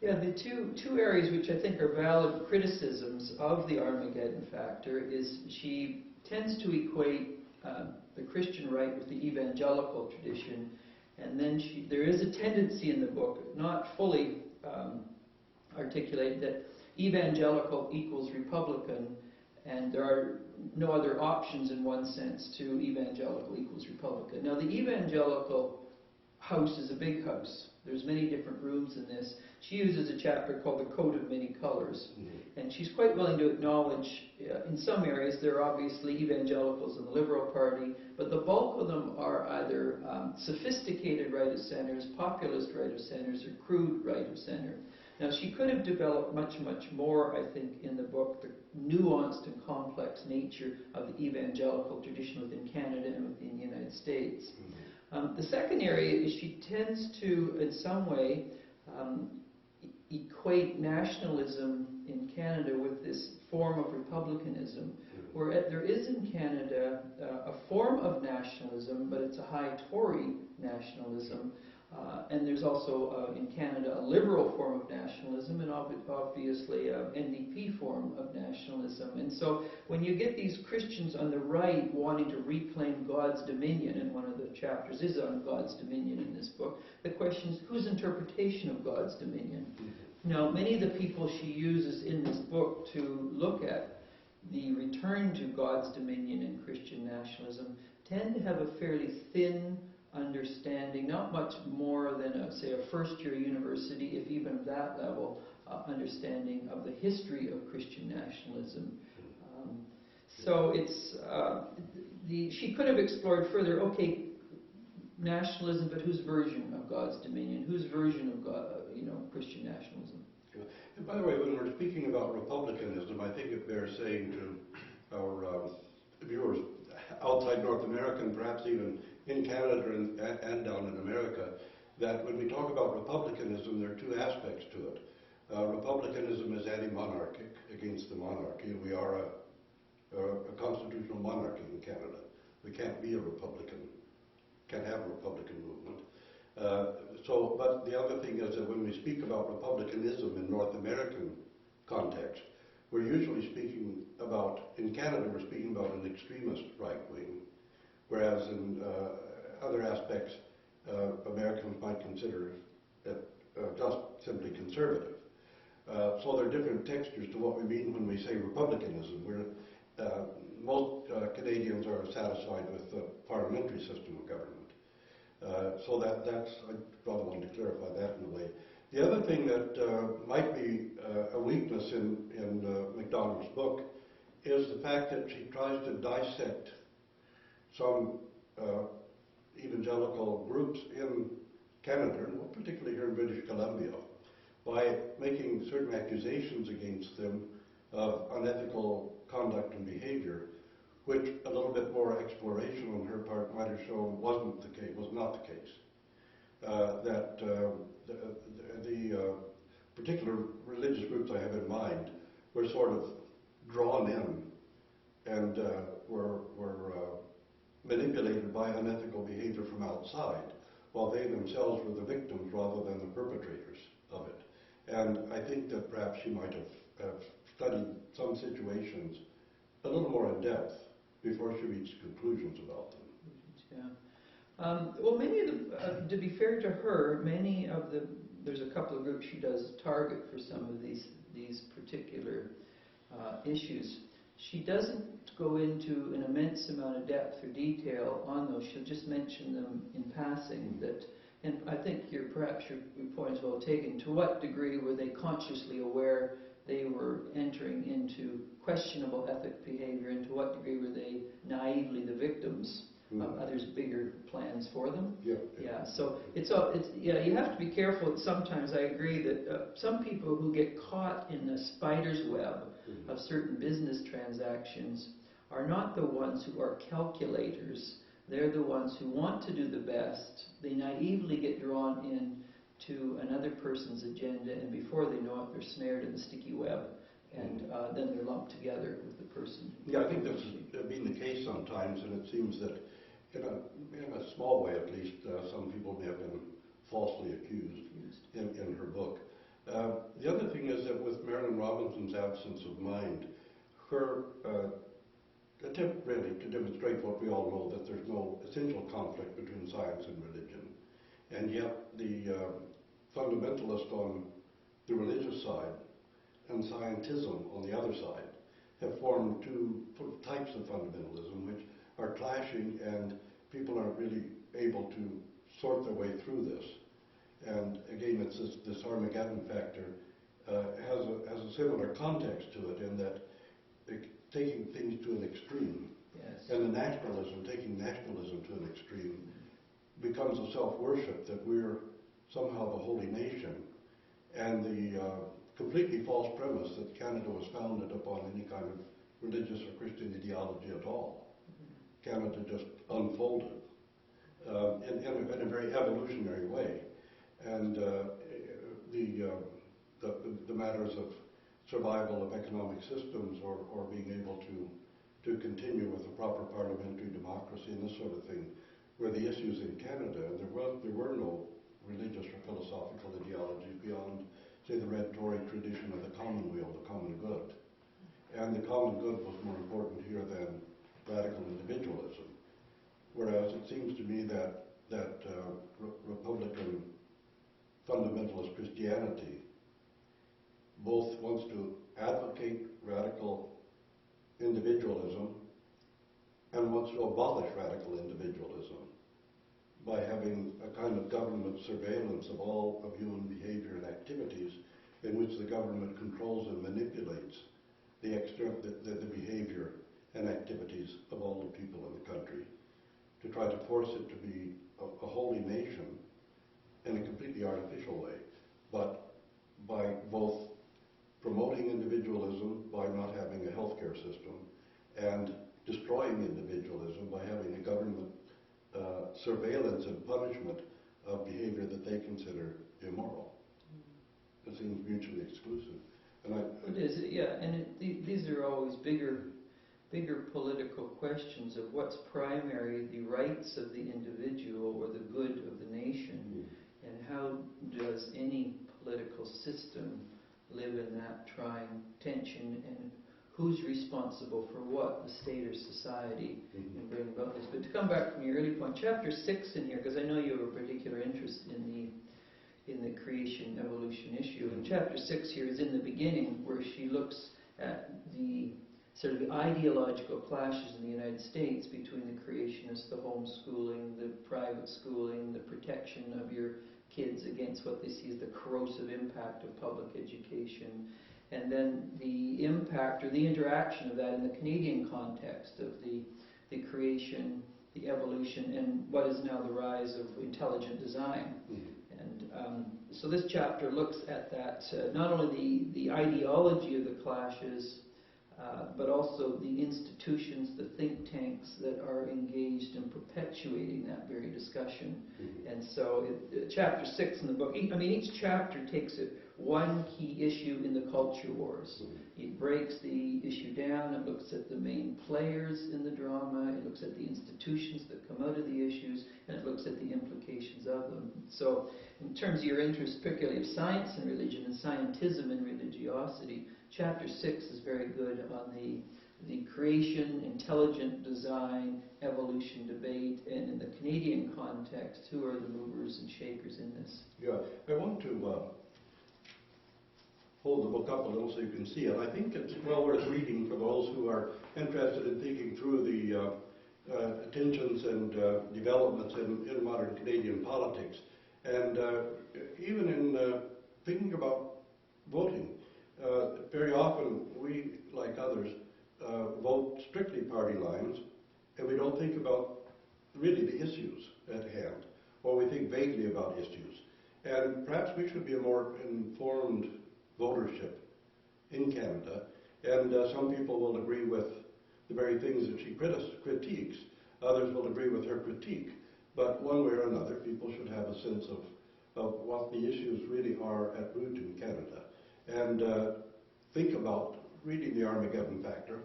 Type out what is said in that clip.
Yeah, the two areas which I think are valid criticisms of the Armageddon factor is she tends to equate the Christian right with the evangelical tradition, and then there is a tendency in the book, not fully articulated, that evangelical equals Republican, and there are no other options in one sense to evangelical equals Republican. Now, the evangelical house is a big house. There's many different rooms in this. She uses a chapter called The Coat of Many Colors. Mm-hmm. And she's quite willing to acknowledge, in some areas, there are obviously evangelicals in the Liberal Party, but the bulk of them are either sophisticated right-of-centers, populist right-of-centers, or crude right-of-center. Now, she could have developed much, much more, I think, in the book, the nuanced and complex nature of the evangelical tradition within Canada and within the United States. Mm-hmm. The second area is she tends to, in some way, equate nationalism in Canada with this form of republicanism, where there is in Canada a form of nationalism, but it's a high Tory nationalism. And there's also in Canada a liberal form of nationalism and obviously an NDP form of nationalism. And so when you get these Christians on the right wanting to reclaim God's dominion, and one of the chapters is on God's dominion in this book, the question is whose interpretation of God's dominion? Mm-hmm. Now, many of the people she uses in this book to look at the return to God's dominion in Christian nationalism tend to have a fairly thin understanding, not much more than, say, a first-year university, if even that level, understanding of the history of Christian nationalism. So it's she could have explored further. Okay, nationalism, but whose version of God's dominion? Whose version of God, Christian nationalism? And by the way, when we're speaking about republicanism, I think it bears saying to our viewers outside North America, and perhaps even in Canada and down in America, that when we talk about republicanism, there are two aspects to it. Republicanism is anti-monarchic, against the monarchy. We are a constitutional monarchy in Canada. We can't be a republican, can't have a republican movement. But the other thing is that when we speak about republicanism in North American context, we're usually speaking about, in Canada, we're speaking about an extremist right wing, whereas in other aspects, Americans might consider it just simply conservative. So there are different textures to what we mean when we say republicanism. Most Canadians are satisfied with the parliamentary system of government. So that's, I rather want to clarify that in a way. The other thing that might be a weakness in MacDonald's book is the fact that she tries to dissect some evangelical groups in Canada, and particularly here in British Columbia, by making certain accusations against them of unethical conduct and behavior, which a little bit more exploration on her part might have shown was not the case. That the particular religious groups I have in mind were sort of drawn in and were manipulated by unethical behavior from outside, while they themselves were the victims rather than the perpetrators of it. And I think that perhaps she might have studied some situations a little more in depth before she reached conclusions about them. Yeah. Well, many of the, to be fair to her, there's a couple of groups she does target for some of these particular issues. She doesn't go into an immense amount of depth or detail on those. She'll just mention them in passing. And I think perhaps your point is well taken. To what degree were they consciously aware they were entering into questionable ethic behavior, and to what degree were they naively the victims of others' bigger plans for them? Yeah. So you have to be careful. Sometimes I agree that some people who get caught in the spider's web of certain business transactions are not the ones who are calculators. They're the ones who want to do the best. They naively get drawn in to another person's agenda, and before they know it, they're snared in the sticky web, and then they're lumped together with the person. Yeah, I think that's been the case sometimes, and it seems that in a small way at least, some people may have been falsely accused in her book. Marilyn Robinson's absence of mind, her attempt really to demonstrate what we all know, that there's no essential conflict between science and religion. And yet the fundamentalists on the religious side and scientism on the other side have formed two types of fundamentalism which are clashing, and people aren't really able to sort their way through this. And again, it's this Armageddon factor has a similar context to it, in that taking things to an extreme, Yes. and taking nationalism to an extreme, becomes a self-worship that we're somehow the holy nation, and the completely false premise that Canada was founded upon any kind of religious or Christian ideology at all. Canada just unfolded in a very evolutionary way, and the matters of survival of economic systems, or being able to continue with a proper parliamentary democracy and this sort of thing, were the issues in Canada. And there were no religious or philosophical ideologies beyond, say, the Red Tory tradition of the commonweal, the common good. And the common good was more important here than radical individualism. Whereas it seems to me that Republican fundamentalist Christianity both wants to advocate radical individualism and wants to abolish radical individualism by having a kind of government surveillance of all of human behavior and activities, in which the government controls and manipulates the behavior and activities of all the people in the country, to try to force it to be a holy nation in a completely artificial way, but by both promoting individualism by not having a healthcare system, and destroying individualism by having a government surveillance and punishment of behavior that they consider immoral. It seems mutually exclusive. And It is, yeah, and these are always bigger political questions of what's primary, the rights of the individual or the good of the nation, and how does any political system live in that trying tension, and who's responsible for what, the state or society, and bring about this. But to come back from your early point, chapter 6 in here, because I know you have a particular interest in the creation evolution issue, and chapter 6 here is in the beginning, where she looks at the sort of ideological clashes in the United States between the creationists, the homeschooling, the private schooling, the protection of your kids against what they see as the corrosive impact of public education, and then the impact or the interaction of that in the Canadian context of the creation, the evolution, and what is now the rise of intelligent design. And so this chapter looks at that, not only the ideology of the clashes, but also the institutions, the think tanks that are engaged in perpetuating that very discussion. And so chapter 6 in the book, I mean, each chapter takes it one key issue in the culture wars. It breaks the issue down, it looks at the main players in the drama, it looks at the institutions that come out of the issues, and it looks at the implications of them. So in terms of your interest, particularly of science and religion, and scientism and religiosity, chapter 6 is very good on the creation, intelligent design, evolution debate, and in the Canadian context, who are the movers and shakers in this? Yeah, I want to hold the book up a little so you can see it. I think it's well worth reading for those who are interested in thinking through the tensions and developments in modern Canadian politics, and even in thinking about voting. Very often we, like others, vote strictly party lines, and we don't think about really the issues at hand, or we think vaguely about issues. And perhaps we should be a more informed votership in Canada, and some people will agree with the very things that she critiques. Others will agree with her critique. But one way or another, people should have a sense of what the issues really are at root in Canada. And think about reading the Armageddon Factor,